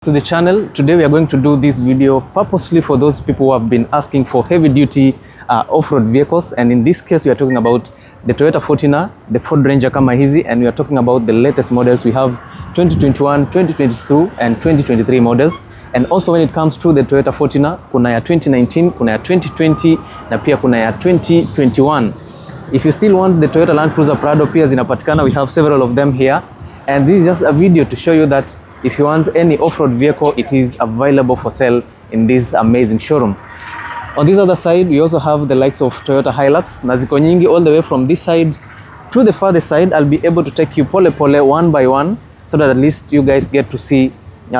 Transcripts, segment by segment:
To the channel. Today we are going to do this video purposely for those people who have been asking for heavy duty off-road vehicles, and in this case we are talking about the Toyota Fortuner, the Ford Ranger kama hizi, and we are talking about the latest models. We have 2021, 2022 and 2023 models, and also when it comes to the Toyota Fortuner kuna ya 2019, kuna ya 2020 na pia kuna ya 2021. If you still want the Toyota Land Cruiser Prado pia zinapatikana, we have several of them here, and this is just a video to show you that if you want any off-road vehicle, it is available for sale in this amazing showroom. On this other side, we also have the likes of Toyota Hilux. Na ziko nyingi all the way from this side to the farther side. I'll be able to take you pole pole one by one so that at least you guys get to see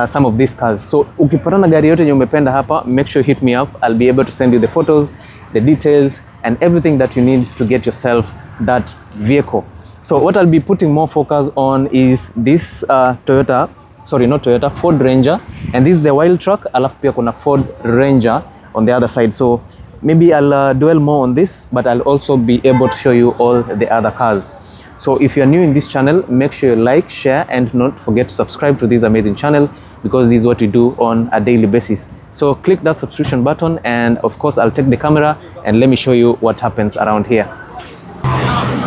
some of these cars. So ukipatana gari yote yenye umependa hapa, make sure you hit me up. I'll be able to send you the photos, the details and everything that you need to get yourself that vehicle. So what I'll be putting more focus on is this Ford Ranger, and this is the wild truck, alafu pia kuna Ford Ranger on the other side. So maybe I'll dwell more on this, but I'll also be able to show you all the other cars. So if you're new in this channel, make sure you like, share and not forget to subscribe to this amazing channel, because this is what we do on a daily basis. So click that subscription button, and of course I'll take the camera and let me show you what happens around here.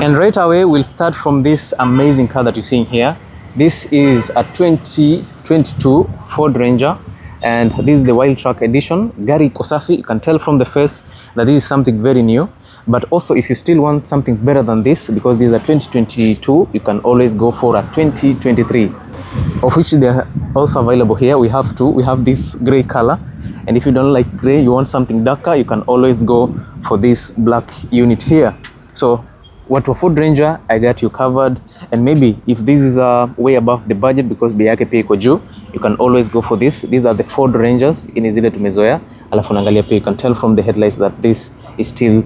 And right away we'll start from this amazing car that you're seeing here. This is a 2022 Ford Ranger, and this is the wild truck edition. Gari iko safi, you can tell from the face that this is something very new. But also if you still want something better than this, because this is a 2022, you can always go for a 2023, of which they are also available here. We have two. We have this gray color, and if you don't like gray, you want something darker, you can always go for this black unit here. So what for Ford Ranger, I got you covered, and maybe if this is way above the budget because bei yake pia iko juu, you can always go for this. These are the Ford Rangers in zile tumezoea, alafu naangalia pia you can tell from the headlights that this is still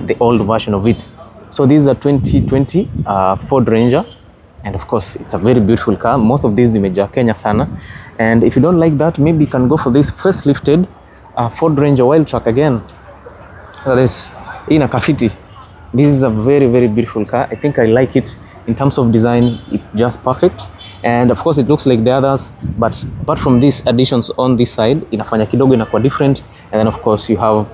the old version of it. So this is a 2020 Ford Ranger, and of course it's a very beautiful car. Most of these zimejaa Kenya sana, and if you don't like that, maybe you can go for this facelifted Ford Ranger wild truck again. That is ina kafiti. This is a very beautiful car. I think I like it. In terms of design, it's just perfect, and of course it looks like the others, but apart from these additions on this side, inafanya kidogo inakuwa different. And then of course you have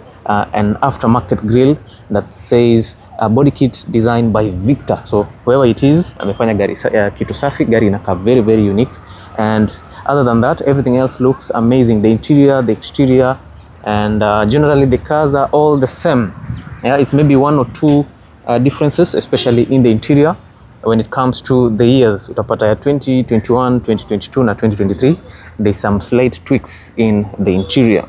an aftermarket grille that says body kit designed by Victor. So whoever it is, amefanya gari kitu safi. Gari inakaa very unique, and other than that, everything else looks amazing. The interior, the exterior, and generally the cars are all the same. Yeah, it's maybe one or two differences, especially in the interior. When it comes to the years, utapata ya 2021, 2022 na 2023, there's some slight tweaks in the interior.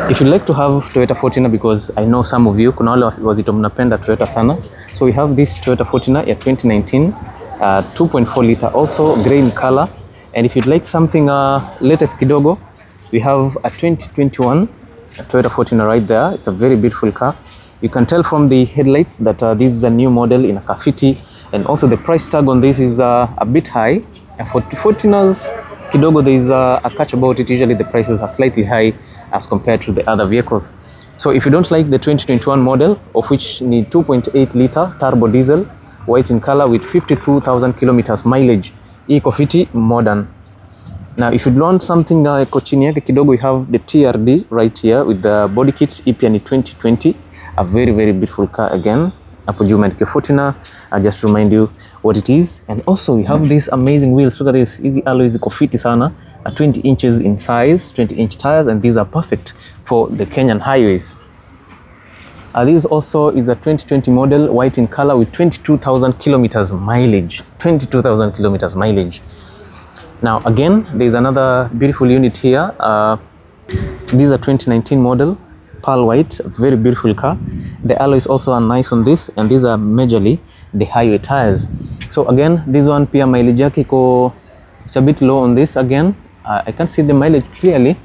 If you'd like to have Toyota Fortuner, because I know some of you, kuna wale wazito mnapenda Toyota sana. So we have this Toyota Fortuner ya 2019, 2.4 liter, also grey in color. And if you'd like something latest kidogo, we have a 2021 Toyota Fortuner right there. It's a very beautiful car. You can tell from the headlights that this is a new model in a kafiti, and also the price tag on this is a bit high. For Fortuners kidogo, there is a catch about it. Usually the prices are slightly high as compared to the other vehicles. So if you don't like the 2021 model, of which need 2.8 liter turbo diesel, white in color with 52,000 kilometers mileage, iko fiti modern. Now if you want something chini yake kidogo, we have the TRD right here with the body kit. Ipia ni 2020, a very beautiful car again. Hapo juu imeandikwa Fortuner. I just remind you what it is. And also we have these amazing wheels. Look at this, easy alloys, ziko fiti sana, 20 inches in size, 20-inch tires, and these are perfect for the Kenyan highways. This also is a 2020 model, white in color with 22,000 kilometers mileage. 22,000 kilometers mileage. Now again, there is another beautiful unit here. This is a 2019 model, pearl white, very beautiful car. The alloys also are nice on this, and these are majorly the highway tires. So again, this one pia mileage yake iko, it's a bit low on this. Again, I can't see the mileage clearly.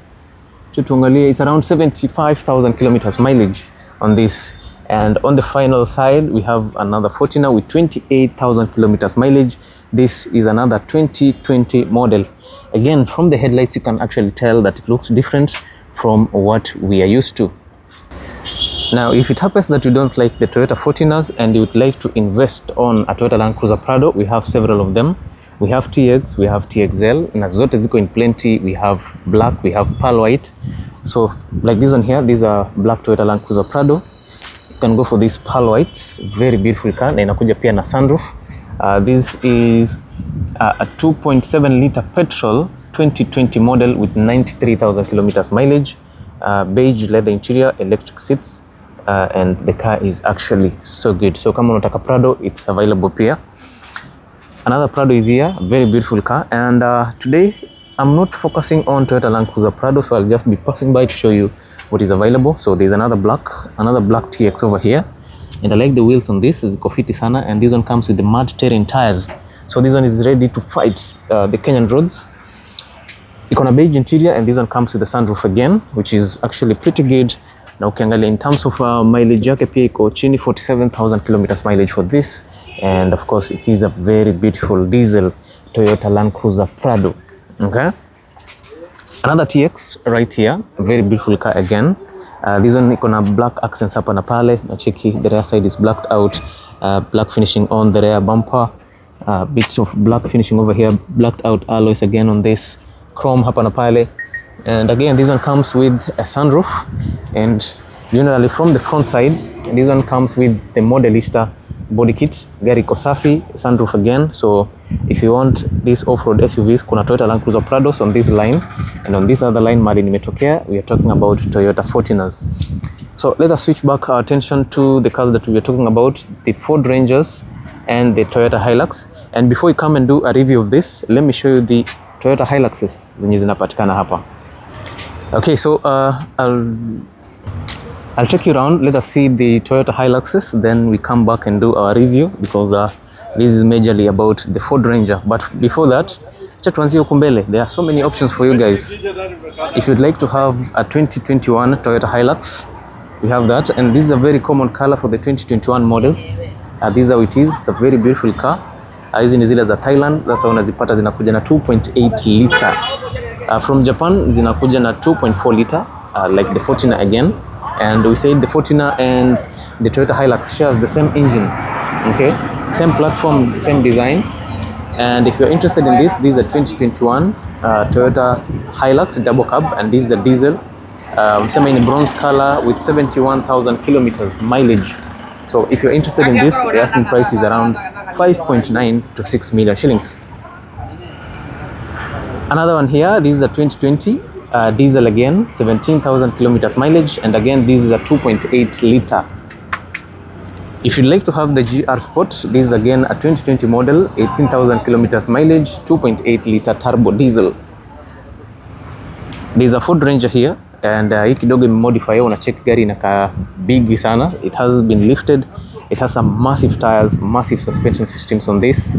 It's around 75,000 kilometers mileage on this. And on the final side, we have another Fortuner with 28,000 kilometers mileage. This is another 2020 model. Again, from the headlights, you can actually tell that it looks different from what we are used to. Now, if it happens that you don't like the Toyota Fortuners and you would like to invest on a Toyota Land Cruiser Prado, we have several of them. We have TX, we have TXL, na zote ziko in plenty. We have black, we have pearl white. So like this one here, these are black Toyota Land Cruiser Prado. You can go for this pearl white, very beautiful car, na inakuja pia na sunroof. This is a 2.7 liter petrol 2020 model with 93,000 kilometers mileage. Beige leather interior, electric seats, and the car is actually so good. So kama unataka Prado, it's available pia. Another Prado is here, very beautiful car, and today I'm not focusing on Toyota Land Cruiser Prado, so I'll just be passing by to show you what is available. So there's another black TX over here, and I like the wheels on this, it's fiti sana, and this one comes with the mud terrain tires. So this one is ready to fight the Kenyan roads. Iko na beige interior, and this one comes with the sunroof again, which is actually pretty good. Na ukiangalia in terms of mileage yake pia iko chini, 47,000 kilometers mileage for this, and of course it is a very beautiful diesel Toyota Land Cruiser Prado. Okay, another TX right here, a very beautiful car again. This one iko na black accents hapa na pale, na cheki the rear side is blacked out, black finishing on the rear bumper, bits of black finishing over here, blacked out alloys again on this, chrome hapa na pale. And again, this one comes with a sunroof, and generally from the front side, this one comes with the Modelista body kit, gari iko safi, sunroof again. So if you want these off-road SUVs, kuna Toyota Land Cruiser Prados on this line, and on this other line mali nimetokea, we are talking about Toyota Fortuners. So let us switch back our attention to the cars that we are talking about, the Ford Rangers and the Toyota Hilux. And before we come and do a review of this, let me show you the Toyota Hiluxes zenye zinapatikana hapa. Okay, so I'll take you around. Let us see the Toyota Hiluxes, then we come back and do our review, because this is majorly about the Ford Ranger. But before that, tuanzie huku mbele. There are so many options for you guys. If you'd like to have a 2021 Toyota Hilux, we have that, and this is a very common color for the 2021 models. This is how it is. It's a very beautiful car. Hizi ni zile za Thailand, that's why unazipata zinakuja na 2.8 liter. From Japan zinakuja na 2.4 liter, like the Fortuner again. And we said the Fortuner and the Toyota Hilux shares the same engine, okay, same platform, same design. And if you're interested in this is a 2021 Toyota Hilux double cab, and this is a diesel, same in bronze color with 71,000 kilometers mileage. So if you're interested in this, the asking price is around 5.9 to 6 million shillings. Another one here, this is a 2020 diesel again, 17,000 kilometers mileage, and again this is a 2.8 liter. If you'd like to have the GR Sport, this is again a 2020 model, 18,000 kilometers mileage, 2.8 liter turbo diesel. There's a Ford Ranger here, and hii kidogo imemodify, unacheki gari inakaa big sana. It has been lifted, it has some massive tires, massive suspension systems on this.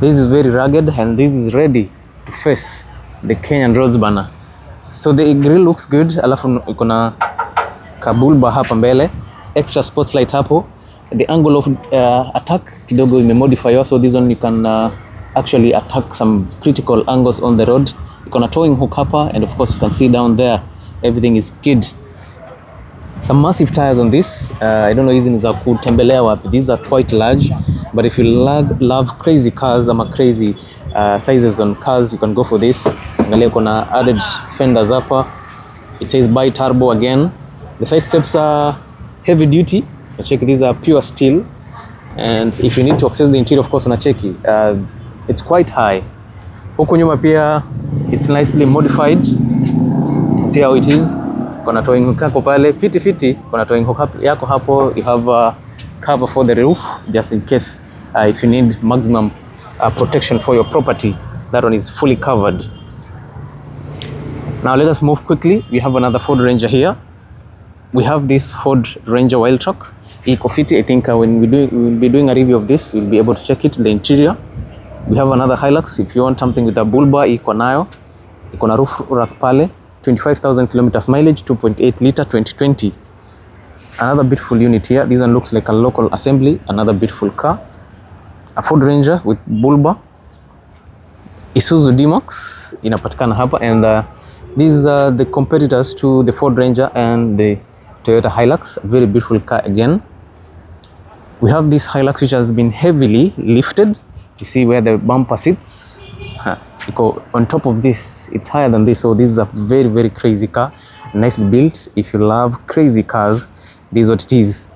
This is very rugged, and this is ready to face the Kenyan roads bana. So the grill looks good, alafu iko na kabulba hapa mbele, extra sports light hapo. The angle of attack kidogo imemodify, so this one you can actually attack some critical angles on the road. Iko na towing hook hapa, and of course you can see down there everything is good. Some massive tires on this. I don't know hizi ni za kutembelea wapi. These are quite large, but if you love crazy cars ama crazy sizes on cars, you can go for this. Angalia kuna added fenders hapa. It says bi turbo again. The side steps are heavy duty. Check, these are pure steel, and if you need to access the interior, of course unacheki, it's quite high. Huko nyuma pia it's nicely modified. See how it is. Kuna towing hook yako pale, fiti. Kuna towing hook yako hapo. You have a cover for the roof, just in case if you need maximum protection for your property. That one is fully covered. Now let us move quickly. We have another Ford Ranger here. We have this Ford Ranger wild truck. Iko fiti. I think when we'll be doing a review of this, we'll be able to check it, the interior. We have another Hilux. If you want something with a bulba, iko nayo. Iko na roof rack pale. 25,000 kilometers mileage, 2.8 liter, 2020. Another beautiful unit here. This one looks like a local assembly. Another beautiful car. A Ford Ranger with bulba. Isuzu D-Max inapatikana hapa, and these are the competitors to the Ford Ranger and the Toyota Hilux. A very beautiful car again. We have this Hilux which has been heavily lifted. You see where the bumper sits? On top of this, it's higher than this. So this is a very, very crazy car. Nicely built. If you love crazy cars, this is what it is.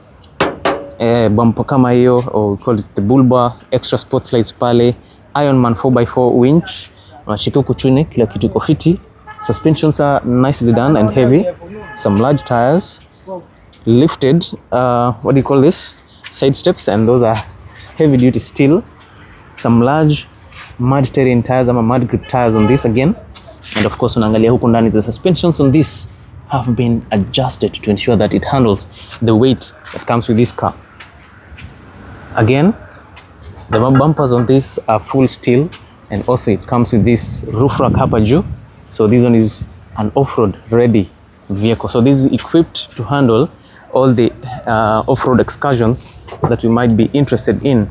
Bumper kama hiyo, or we call it the bull bar, extra spotlights pale, Ironman 4x4 winch, unachika huku chini, kila kitu iko fiti. Suspensions are nicely done and heavy. Some large tires, lifted, what do you call this? Side steps, and those are heavy duty steel. Some large mud terrain tires, ama mud grip tires on this again. And of course, unaangalia huku ndani, the suspensions on this have been adjusted to ensure that it handles the weight that comes with this car. Again, the bumpers on this are full steel, and also it comes with this roof rack hapa juu. So this one is an off-road ready vehicle. So this is equipped to handle all the off-road excursions that you might be interested in.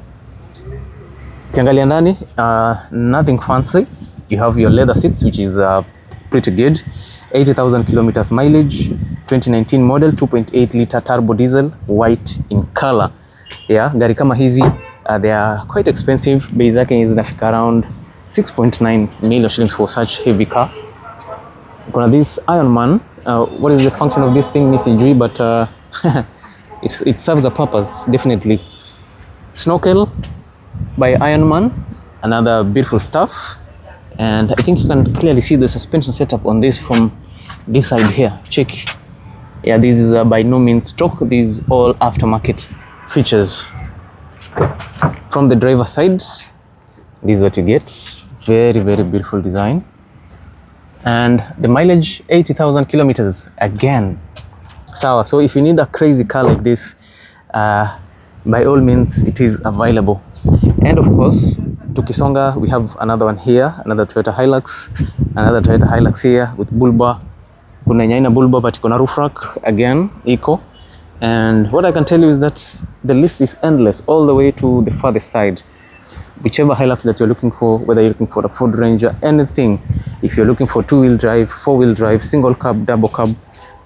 Ukiangalia ndani, nothing fancy. You have your leather seats, which is pretty good. 80,000 kilometers mileage, 2019 model, 2.8 liter turbo diesel, white in color. Yeah, gari kama hizi, they are quite expensive. Bei zake zinafika around 6.9 million shillings for such heavy car. Kuna this Ironman, what is the function of this thing? Nisijui, but it serves a purpose, definitely. Snorkel by Ironman, another beautiful stuff. And I think you can clearly see the suspension setup on this from this side here. Check. Yeah, this is by no means stock. These all aftermarket features. From the driver side, this is what you get. Very, very beautiful design. And the mileage, 80,000 kilometers again. So if you need a crazy car like this, by all means, it is available. And of course, tukisonga, we have another one here, another Toyota Hilux here with bull bar. Kuna yenye bull bar but kuna roof rack again, eco. And what I can tell you is that the list is endless all the way to the farthest side. Whichever Hilux that you're looking for, whether you're looking for a Ford Ranger, anything. If you're looking for two-wheel drive, four-wheel drive, single cab, double cab,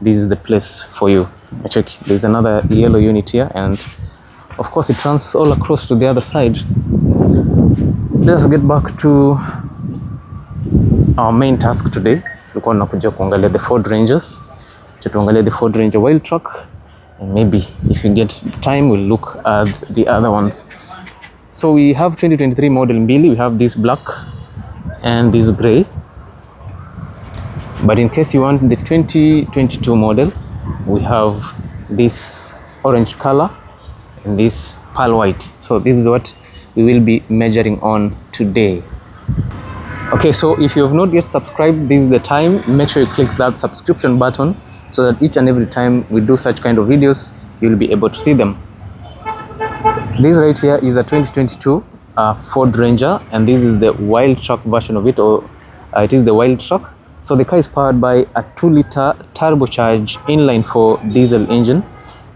this is the place for you. Check, there's another yellow unit here, and of course it runs all across to the other side. Let's get back to our main task today. Tulikuwa tunakuja kuangalia the Ford Rangers. Tuangalia the Ford Ranger wild truck, and maybe if you get time we'll look at the other ones. So we have 2023 model mbili. We have this black and this gray. But in case you want the 2022 model, we have this orange color and this pearl white. So this is what we will be measuring on today. Okay, so if you have not yet subscribed, this is the time. Make sure you click that subscription button so that each and every time we do such kind of videos, you'll be able to see them. This right here is a 2022 Ford Ranger, and this is the wild truck version of it, or it is the wild truck. So the car is powered by a 2-liter turbocharged inline-4 diesel engine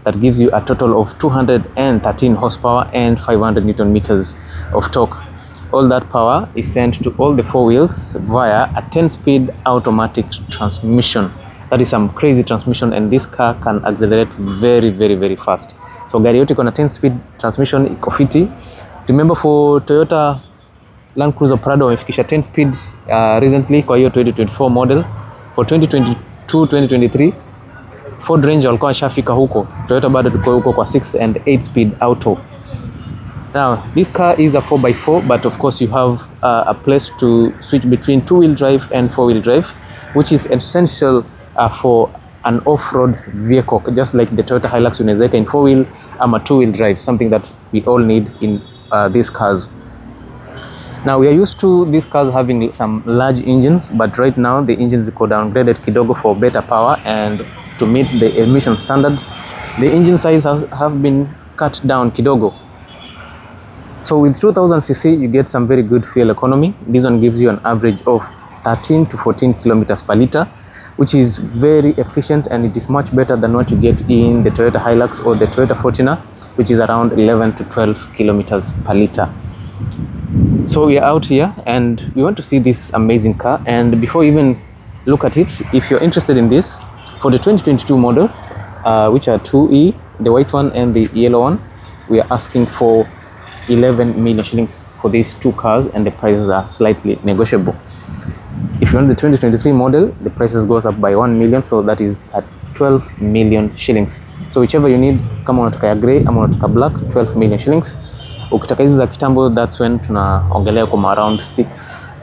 that gives you a total of 213 horsepower and 500 Newton meters of torque. All that power is sent to all the four wheels via a 10-speed automatic transmission. That is some crazy transmission, and this car can accelerate very, very, very fast. So gari yote iko na 10-speed transmission, iko fiti. Remember for Toyota Land Cruiser Prado wamefikisha 10-speed recently kwa hiyo 2024 model. For 2022-2023 Ford Ranger walikuwa washafika huko. Toyota bado tuko huko kwa 6 and 8-speed auto. Now this car is a 4x4, but of course you have a place to switch between 2-wheel drive and 4-wheel drive, which is essential for an off-road vehicle, just like the Toyota Hilux unaweza in 4-wheel ama 2-wheel drive, something that we all need in these cars. Now we are used to these cars having some large engines, but right now the engines go downgraded kidogo for better power, and to meet the emission standard, the engine size have been cut down kidogo. So with 2000cc you get some very good fuel economy. This one gives you an average of 13 to 14 kilometers per liter, which is very efficient, and it is much better than what you get in the Toyota Hilux or the Toyota Fortuner, which is around 11 to 12 kilometers per liter. So we are out here and we want to see this amazing car. And before you even look at it, if you're interested in this, for the 2022 model, which are 2E, the white one and the yellow one, we are asking for 11 million shillings for these two cars, and the prices are slightly negotiable. If you want the 2023 model, the prices goes up by 1 million, so that is at 12 million shillings. So whichever you need, kama unataka ya grey ama unataka black, 12 million shillings. Ukitaka hizi za kitambo, that's when tunaongelea kwa around 6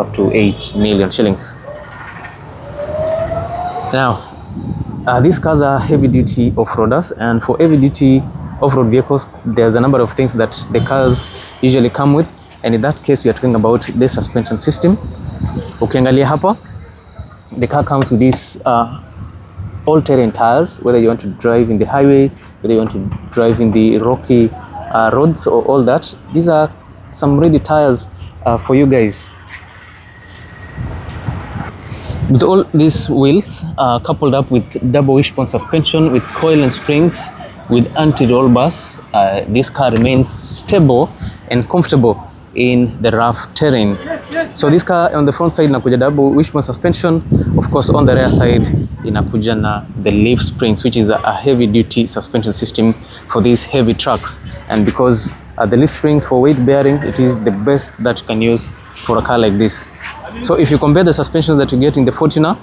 up to 8 million shillings. Now, these cars are heavy duty off-roaders, and for heavy duty off-road vehicles, there's a number of things that the cars usually come with, and in that case we are talking about the suspension system. Ukiangalia hapa, the car comes with these all-terrain tires, whether you want to drive in the highway, whether you want to drive in the rocky roads or all that. These are some ready tires for you guys. With all these wheels coupled up with double wishbone suspension, with coil and springs, with anti-roll bars, this car remains stable and comfortable in the rough terrain. So this car on the front side inakuja double wishbone suspension. Of course, on the rear side inakuja na the leaf springs, which is a heavy duty suspension system for these heavy trucks. And because the leaf springs for weight bearing, it is the best that you can use for a car like this. So if you compare the suspensions that you get in the Fortuner,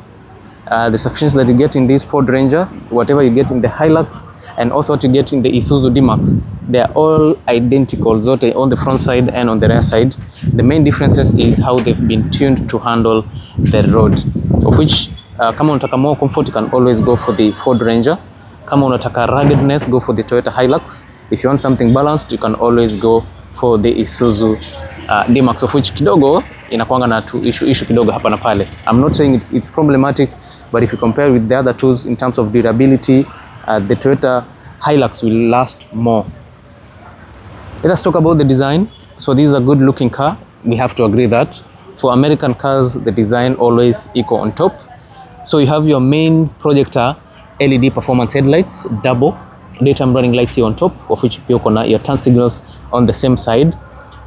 the suspensions that you get in this Ford Ranger, whatever you get in the Hilux, and also what you get in the Isuzu D-Max, they are all identical, zote on the front side and on the rear side. The main differences is how they've been tuned to handle the road, of which kama unataka more comfort, you can always go for the Ford Ranger. Kama unataka ruggedness, go for the Toyota Hilux. If you want something balanced, you can always go for the Isuzu D-Max, of which kidogo inakuanga na issue kidogo hapa na pale. I'm not saying it's problematic, but if you compare with the other tools in terms of durability, the Toyota Hilux will last more. Let us talk about the design. So this is a good looking car. We have to agree that for American cars, the design always equal on top. So you have your main projector LED performance headlights, double daytime running lights here on top, of which pia uko na your turn signals on the same side.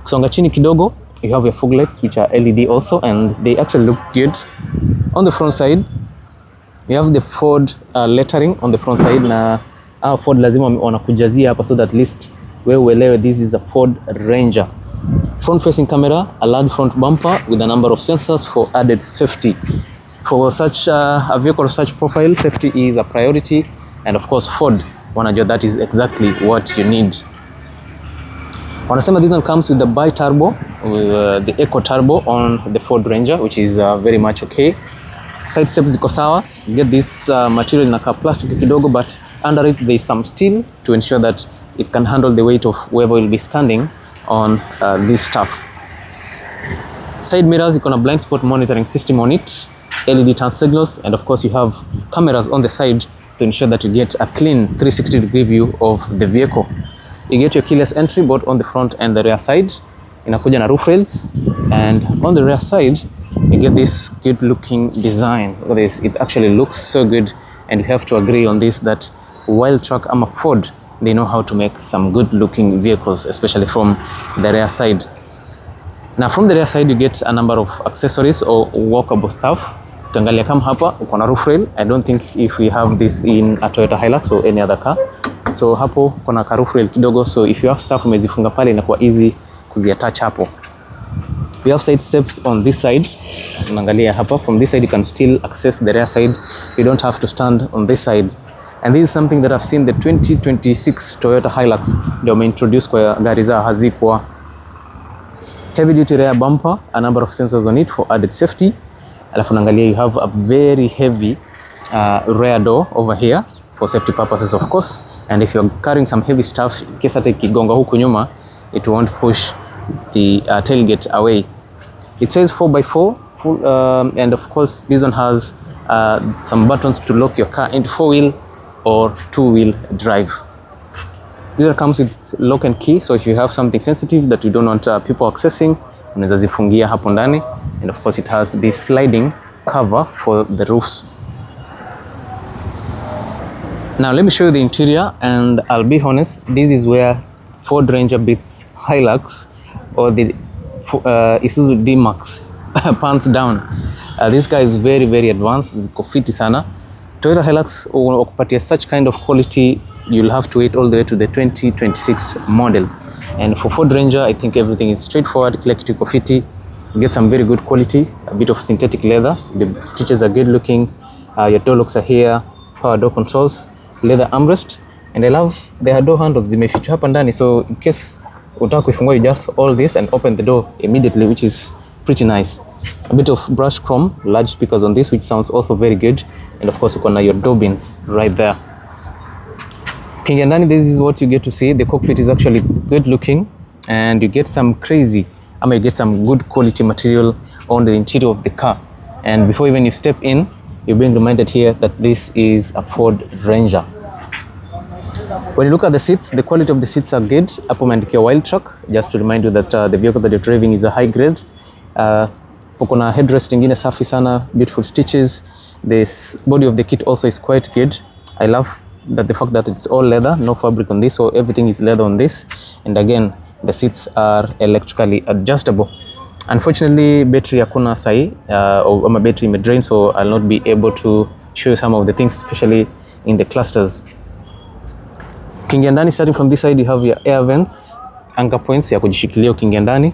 Kusonga chini kidogo, you have your fog lights, which are LED also, and they actually look good. On the front side, you have the Ford lettering on the front side, na Ford lazima wanakujazia hapa so that at least wewe uelewe this is a Ford Ranger. Front facing camera, a large front bumper with a number of sensors for added safety. For such a vehicle of such profile, safety is a priority, and of course Ford wanajua that is exactly what you need. Wanasema this one comes with the bi-turbo, the Eco Turbo on the Ford Ranger, which is very much okay. Side steps ziko sawa. You get this material inaka plastic kidogo, but under it there is some steel to ensure that it can handle the weight of whoever will be standing on this stuff. Side mirrors, iko na blind spot monitoring system on it, LED turn signals, and of course you have cameras on the side to ensure that you get a clean 360-degree view of the vehicle. You get your keyless entry both on the front and the rear side. Inakuja na roof rails, and on the rear side you get this good looking design. Look at this, it actually looks so good, and you have to agree on this that Wildtrak ama Ford, they know how to make some good looking vehicles, especially from the rear side. Now from the rear side you get a number of accessories or walkable stuff. Ukiangalia kama hapa uko na roof rail. I don't think if we have this in a Toyota Hilux or any other car. So hapo kuna ka roof rail kidogo, so if you have stuff umezifunga pale inakuwa easy kuziattach hapo. We have side steps on this side. Unaangalia hapa, from this side you can still access the rear side. You don't have to stand on this side. And this is something that I've seen the 2026 Toyota Hilux ndio wameintroduce kwa gari zao hazikuwa. Heavy duty rear bumper, a number of sensors on it for added safety. Alafu unaangalia you have a very heavy rear door over here for safety purposes of course, and if you're carrying some heavy stuff, in case hata ikigonga huku nyuma, it won't push the tailgate away. It says 4x4 full, and of course this one has some buttons to lock your car into 4-wheel or 2-wheel drive. This one comes with lock and key, so if you have something sensitive that you don't want people accessing, unaweza zifungia hapo ndani. And of course it has this sliding cover for the roofs. Now let me show you the interior, and I'll be honest, this is where Ford Ranger beats Hilux or the Isuzu D-Max pants down. This guy is very very advanced, ziko fiti sana. Toyota Hilux ukupatia such kind of quality, you'll have to wait all the way to the 2026 model. And for Ford Ranger, I think everything is straightforward. Kila kitu iko fiti. You get some very good quality, a bit of synthetic leather. The stitches are good looking. Your door locks are here, power door controls, leather armrest, and I love the door handles zimefichwa hapa ndani, so in case utaka kuifungua, you just all this and open the door immediately, which is pretty nice. A bit of brushed chrome, large speakers on this, which sounds also very good, and of course you can your door bins right there. Ukiingia ndani, this is what you get to see. The cockpit is actually good looking, and you get some you get some good quality material on the interior of the car. And before even you step in, you're being reminded here that this is a Ford Ranger. When you look at the seats, the quality of the seats are good. Hapo umeandikia Wild Truck, just to remind you that the vehicle that you're driving is a high grade. Uko na headrest ingine safi sana, beautiful stitches. This body of the kit also is quite good. I love that the fact that it's all leather, no fabric on this, so everything is leather on this. And again, the seats are electrically adjustable. Unfortunately, battery hakuna sahi, or my battery may drain, so I'll not be able to show you some of the things, especially in the clusters. Ukiingia ndani, starting from this side, you have your air vents, anchor points ya kujishikilia ukiingia ndani.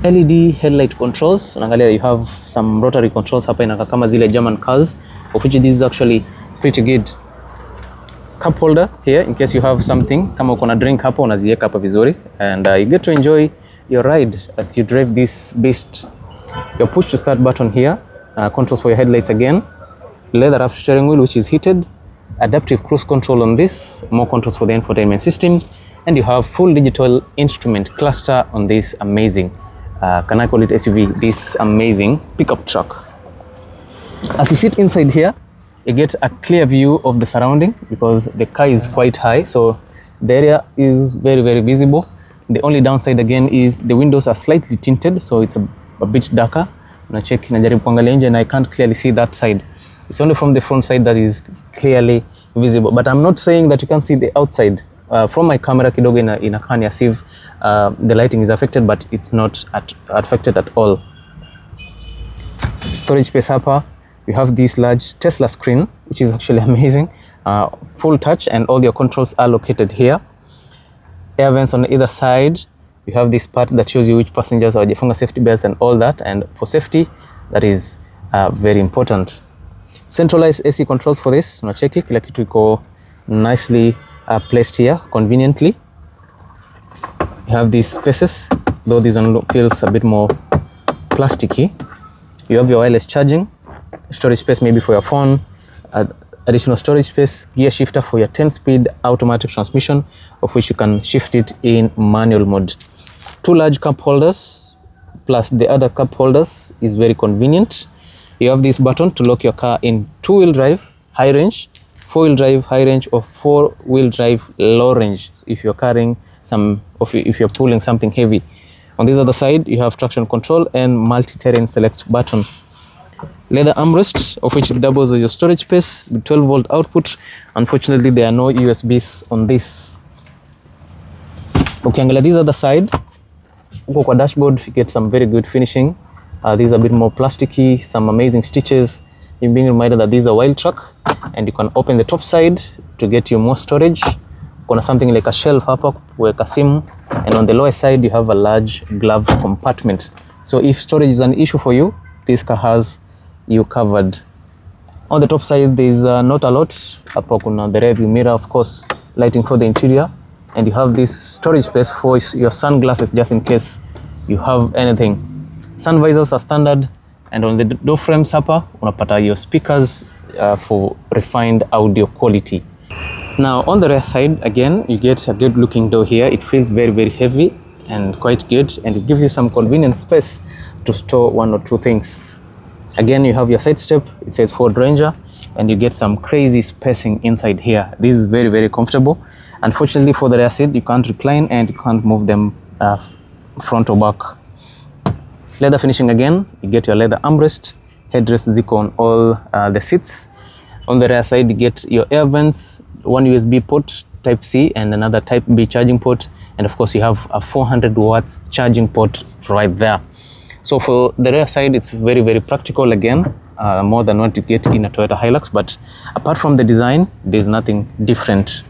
LED headlight controls. Unaangalia you have some rotary controls hapa, inakaa kama zile German cars, of which this is actually pretty good. Cup holder here in case you have something, kama uko na drink hapo unaziweka hapa vizuri, and you get to enjoy your ride as you drive this beast. Your push to start button here, controls for your headlights again, leather wrapped steering wheel which is heated, adaptive cruise control on this, more controls for the infotainment system, and you have full digital instrument cluster on this amazing, can I call it SUV, this amazing pickup truck. As you sit inside here, you get a clear view of the surrounding because the car is quite high, so the area is very, very visible. The only downside again is the windows are slightly tinted, so it's a bit darker. Najaribu kuangalia nje and I can't clearly see that side. It's only from the front side that is clearly visible, but I'm not saying that you can't see the outside. From my camera kidogo inakaa as if the lighting is affected, but it's not affected at all. Storage space hapa. You have this large Tesla screen, which is actually amazing. Full touch, and all your controls are located here. Air vents on either side. You have this part that shows you which passengers are hawajafunga safety belts and all that. And for safety, that is very important. Centralized AC controls for this. Unacheki kila kitu iko nicely placed here conveniently. You have these spaces, though this one feels a bit more plasticky. You have your wireless charging. Storage space maybe for your phone, additional storage space, gear shifter for your 10-speed automatic transmission, of which you can shift it in manual mode. 2 large cup holders plus the other cup holders is very convenient. You have this button to lock your car in 2-wheel drive high range, 4-wheel drive high range, or 4-wheel drive low range if you're carrying if you're pulling something heavy. On this other side, you have traction control and multi-terrain select button. Leather armrest, of which doubles as your storage space with 12-volt output. Unfortunately, there are no USBs on this. Ukiangalia this other side, uko kwa dashboard, you get some very good finishing. These are a bit more plasticky, some amazing stitches. You're being reminded that this is a Wild Truck, and you can open the top side to get you more storage. Kuna something like a shelf hapa kuweka simu, and on the lower side you have a large glove compartment. So if storage is an issue for you, this car has you covered. On the top side there is not a lot. Hapo kuna the rear view mirror, of course, lighting for the interior, and you have this storage space for your sunglasses just in case you have anything. Sun visors are standard, and on the door frames hapa unapata your speakers for refined audio quality. Now on the rear side again, you get a good looking door here. It feels very, very heavy and quite good, and it gives you some convenient space to store 1 or 2 things. Again, you have your side step. It says Ford Ranger, and you get some crazy spacing inside here. This is very, very comfortable. Unfortunately for the rear seat, you can't recline and you can't move them front or back. Leather finishing again. You get your leather armrest, headrest ziko on all the seats. On the rear side, you get your air vents, 1 USB port type C and another type B charging port, and of course you have a 400 watts charging port right there. So for the rear side, it's very, very practical again, more than what you get in a Toyota Hilux, but apart from the design, there's nothing different.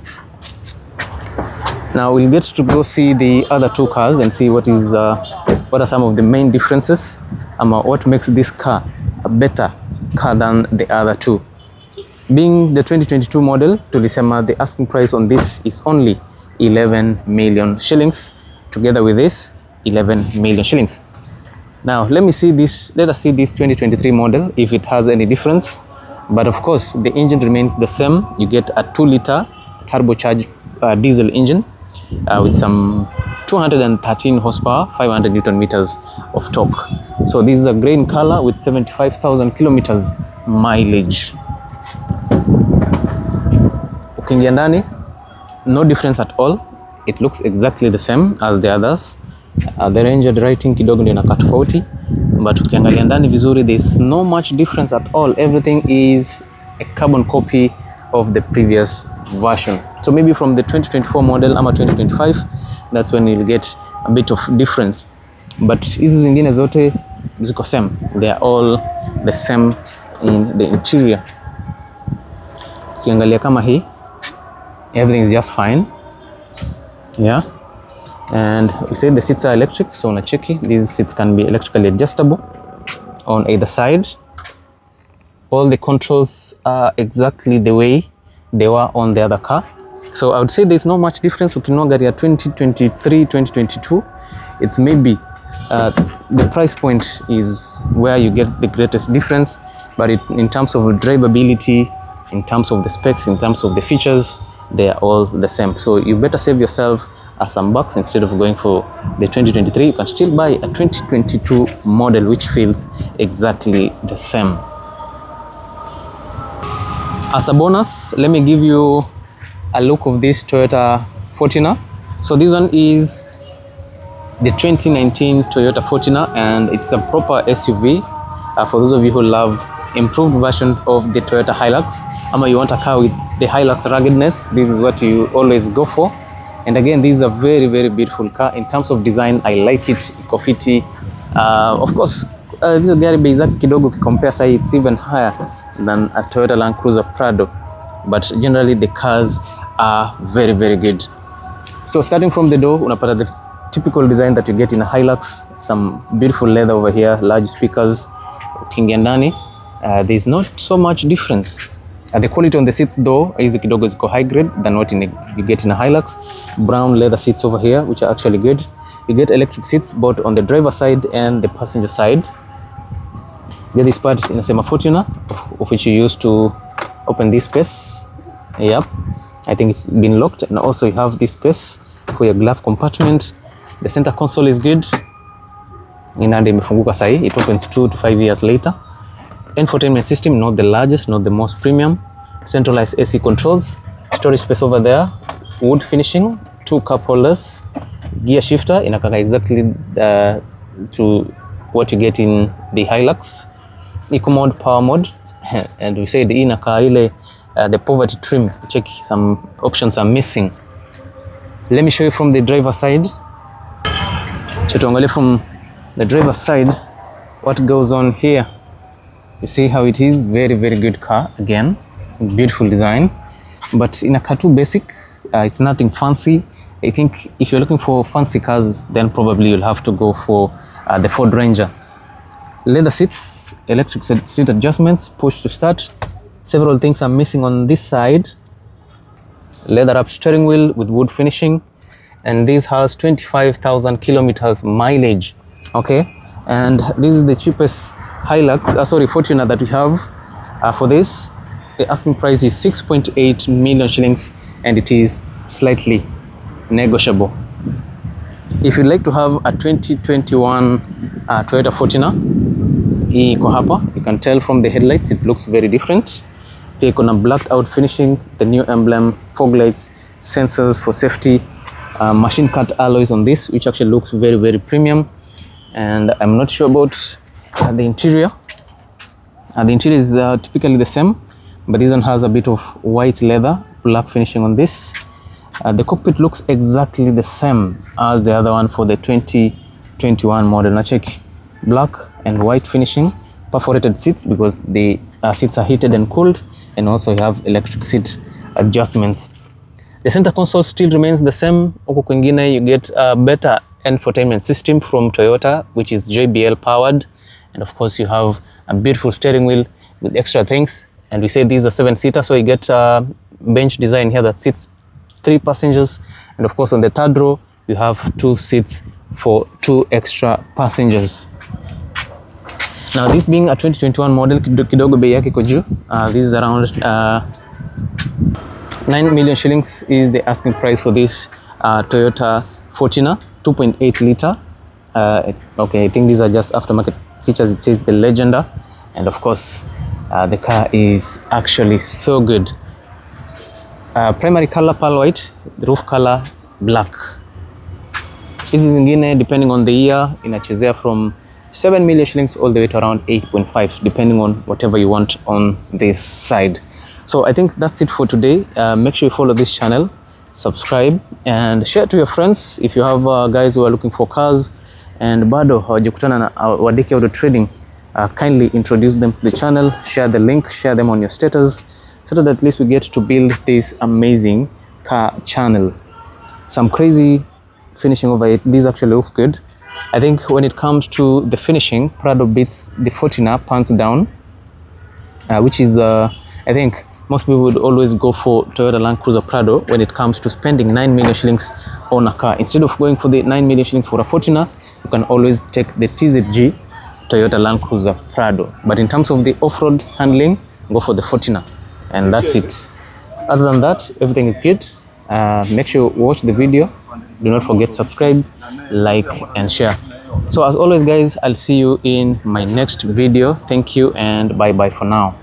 Now we'll get to go see the other two cars and see what are some of the main differences, what makes this car a better car than the other two. Being the 2022 model, tulisema the asking price on this is only 11 million shillings. Together with this, 11 million shillings. Now let us see this 2023 model if it has any difference. But of course the engine remains the same. You get a 2-liter turbocharged diesel engine with some 213 horsepower, 500 Newton meters of torque. So this is a grey in color with 75,000 kilometers mileage. Ukiingia ndani, no difference at all. It looks exactly the same as the others. The Ranger writing kidogo ndio inakaa tofauti, but ukiangalia ndani vizuri, there's no much difference at all. Everything is a carbon copy of the previous version. So maybe from the 2024 model ama 2025, that's when you'll get a bit of difference. But hizi zingine zote ziko same. They are all the same in the interior. Ukiangalia kama hii, everything is just fine. Yeah. And we say the seats are electric, so unacheki, these seats can be electrically adjustable on either side. All the controls are exactly the way they were on the other car. So I would say there's not much difference. Ukinunua gari ya 2023, 2022, it's maybe the price point is where you get the greatest difference, but in terms of drivability, in terms of the specs, in terms of the features, they are all the same. So you better save yourself some bucks. Instead of going for the 2023, you can still buy a 2022 model which feels exactly the same. As a bonus, let me give you a look of this Toyota Fortuner. So this one is the 2019 Toyota Fortuner, and it's a proper SUV. For those of you who love improved version of the Toyota Hilux, ama you want a car with the Hilux ruggedness, this is what you always go for. And again, this is a very, very beautiful car. In terms of design, I like it. Iko fiti. Of course, this gari bei zake kidogo compare say it's even higher than a Toyota Land Cruiser Prado. But generally, the cars are very, very good. So starting from the door, unapata the typical design that you get in a Hilux. Some beautiful leather over here, large speakers. Ukiingia ndani, there's not so much difference. The quality on the seats though is kidogo ziko high grade than what you get in a Hilux. Brown leather seats over here, which are actually good. You get electric seats both on the driver side and the passenger side. Get this part inasema Fortuner, of which you use to open this space. Yep, I think it's been locked. And also you have this space for your glove compartment. The center console is good. Inande imefunguka sahi. It opens 2 to 5 years later. Infotainment system, not the largest, not the most premium. Centralized AC controls. Storage space over there. Wood finishing. 2 cup holders. Gear shifter inakaka exactly to what you get in the Hilux. Eco mode, power mode. And we said inaka ile the poverty trim. Check, some options are missing. Let me show you from the driver side. So tuangalie from the driver side what goes on here. You see how it is. Very, very good car. Again, beautiful design, but in a car too basic. It's nothing fancy. I think if you're looking for fancy cars, then probably you'll have to go for the Ford Ranger. Leather seats, electric seat adjustments, push to start. Several things are missing on this side. Leather wrapped steering wheel with wood finishing, and this has 25,000 kilometers mileage. Okay. And this is the cheapest Fortuner that we have for this. The asking price is 6.8 million shillings, and it is slightly negotiable. If you'd like to have a 2021 Toyota Fortuner, hii iko hapa. You can tell from the headlights, it looks very different. Pia iko na blacked out finishing, the new emblem, fog lights, sensors for safety, machine cut alloys on this, which actually looks very, very premium. And I'm not sure about the interior. The interior is typically the same, but this one has a bit of white leather, black finishing on this. The cockpit looks exactly the same as the other one for the 2021 model. Now check, black and white finishing, perforated seats because the seats are heated and cooled, and also you have electric seat adjustments. The center console still remains the same. Huko kwingine you get a better infotainment system from Toyota, which is JBL powered, and of course you have a beautiful steering wheel with extra things. And we say these are 7-seater, so you get a bench design here that sits 3 passengers, and of course on the third row you have 2 seats for 2 extra passengers. Now this being a 2021 model, kidogo bei yake iko juu. This is around 9 million shillings is the asking price for this Toyota Fortuner 2.8 liter. Okay, I think these are just aftermarket features. It says the Legender, and of course the car is actually so good. Primary color pearl white, the roof color black. Hizi zingine depending on the year inachezea from 7 million shillings all the way to around 8.5 depending on whatever you want on this side. So I think that's it for today. Make sure you follow this channel, subscribe and share to your friends. If you have guys who are looking for cars and bado hawajakutana na Wadeki Auto Trading, kindly introduce them to the channel, share the link, share them on your status, so that at least we get to build this amazing car channel. Some crazy finishing over it. This actually looks good. I think when it comes to the finishing, Prado beats the Fortuner pants down, which is I think most people would always go for Toyota Land Cruiser Prado when it comes to spending 9 million shillings on a car. Instead of going for the 9 million shillings for a Fortuner, you can always take the TZG Toyota Land Cruiser Prado. But in terms of the off-road handling, go for the Fortuner, and that's it. Other than that, everything is good. Make sure you watch the video. Do not forget subscribe, like and share. So as always guys, I'll see you in my next video. Thank you and bye bye for now.